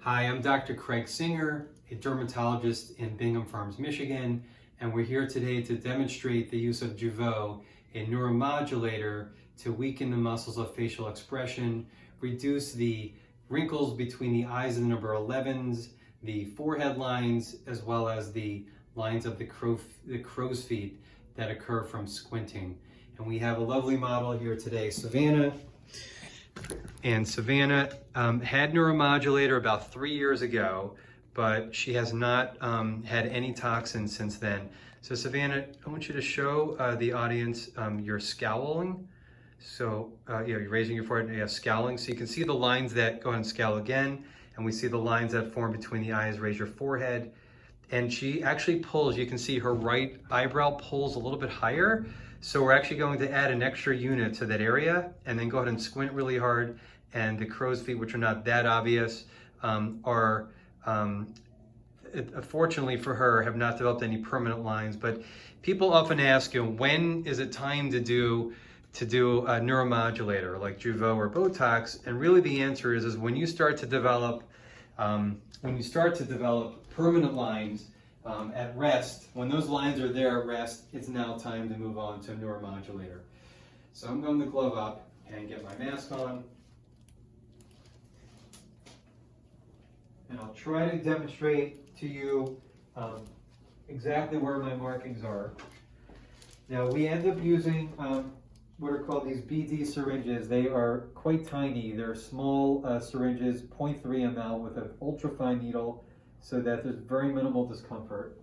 Hi, I'm Dr. Craig Singer, a dermatologist in Bingham Farms, Michigan, and we're here today to demonstrate the use of Jeuveau, a neuromodulator to weaken the muscles of facial expression, reduce the wrinkles between the eyes and the number 11s, the forehead lines, as well as the lines of the crow's feet that occur from squinting. And we have a lovely model here today, Savannah. And Savannah had neuromodulator about 3 years ago, but she has not had any toxins since then. So Savannah, I want you to show the audience your scowling. So you're raising your forehead and scowling. So you can see the lines that, go ahead and scowl again. And we see the lines that form between the eyes. Raise your forehead. And she actually pulls, you can see her right eyebrow pulls a little bit higher. So we're actually going to add an extra unit to that area, and then go ahead and squint really hard. And the crow's feet, which are not that obvious, fortunately for her, have not developed any permanent lines. But people often ask, when is it time to do a neuromodulator like Jeuveau or Botox? And really the answer is when you start to develop permanent lines at rest. When those lines are there at rest, it's now time to move on to a neuromodulator. So I'm going to glove up and get my mask on. And I'll try to demonstrate to you exactly where my markings are. Now we end up using what are called these BD syringes. They are quite tiny. They're small syringes, 0.3 ml with an ultrafine needle, so that there's very minimal discomfort.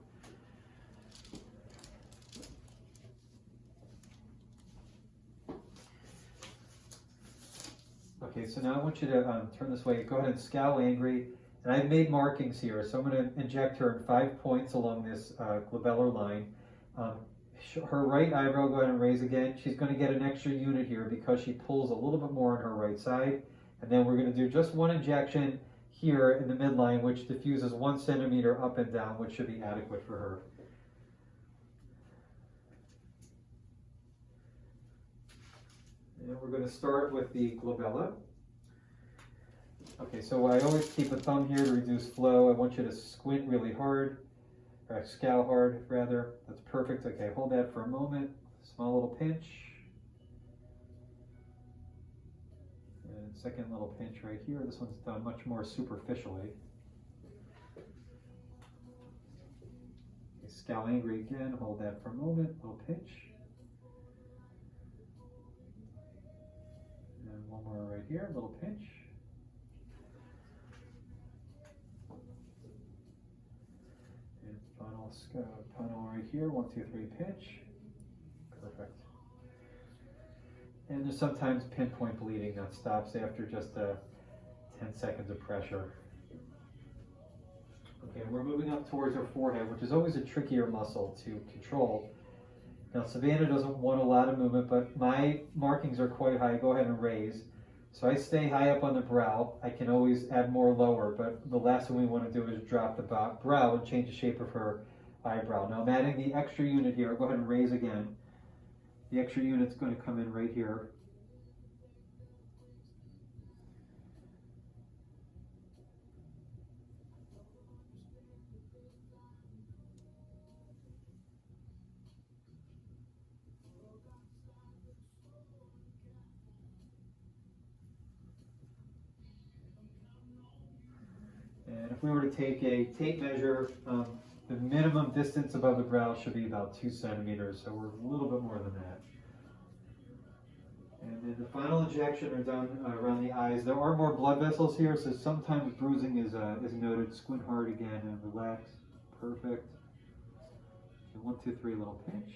Okay, so now I want you to turn this way. Go ahead and scowl angry. And I've made markings here, so I'm going to inject her in 5 points along this glabellar line. Her right eyebrow, go ahead and raise again. She's going to get an extra unit here because she pulls a little bit more on her right side. And then we're going to do just one injection here in the midline, which diffuses 1 centimeter up and down, which should be adequate for her. And we're going to start with the glabella. Okay, so I always keep a thumb here to reduce flow. I want you to squint really hard, or scowl hard rather. That's perfect. Okay, hold that for a moment. Small little pinch. And second little pinch right here. This one's done much more superficially. Okay, scowl angry again. Hold that for a moment. Little pinch. And one more right here. Little pinch. Final right here, 1, 2, 3, pinch. Perfect. And there's sometimes pinpoint bleeding that stops after just 10 seconds of pressure. Okay, we're moving up towards her forehead, which is always a trickier muscle to control. Now, Savannah doesn't want a lot of movement, but my markings are quite high. Go ahead and raise. So I stay high up on the brow. I can always add more lower, but the last thing we want to do is drop the brow and change the shape of her eyebrow. Now I'm adding the extra unit here. Go ahead and raise again. The extra unit's going to come in right here. And if we were to take a tape measure, the minimum distance above the brow should be about 2 centimeters, so we're a little bit more than that. And then the final injection are done around the eyes. There are more blood vessels here, so sometimes bruising is noted. Squint hard again and relax. Perfect. So 1, 2, 3, little pinch.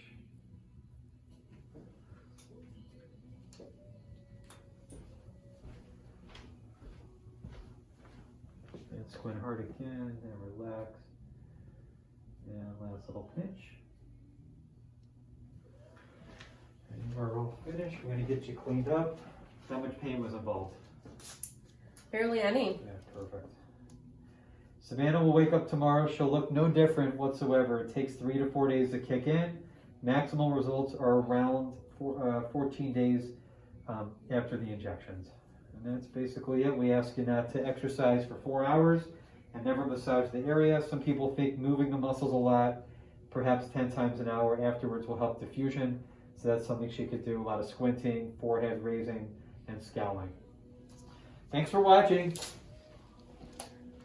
And squint hard again and relax. And last little pinch. And we're all finished. We're going to get you cleaned up. How much pain was involved? Barely any. Yeah, perfect. Savannah will wake up tomorrow. She'll look no different whatsoever. It takes 3 to 4 days to kick in. Maximal results are around 14 days after the injections. And that's basically it. We ask you not to exercise for 4 hours and never massage the area. Some people think moving the muscles a lot, perhaps 10 times an hour afterwards, will help diffusion. So that's something she could do, a lot of squinting, forehead raising, and scowling. Thanks for watching.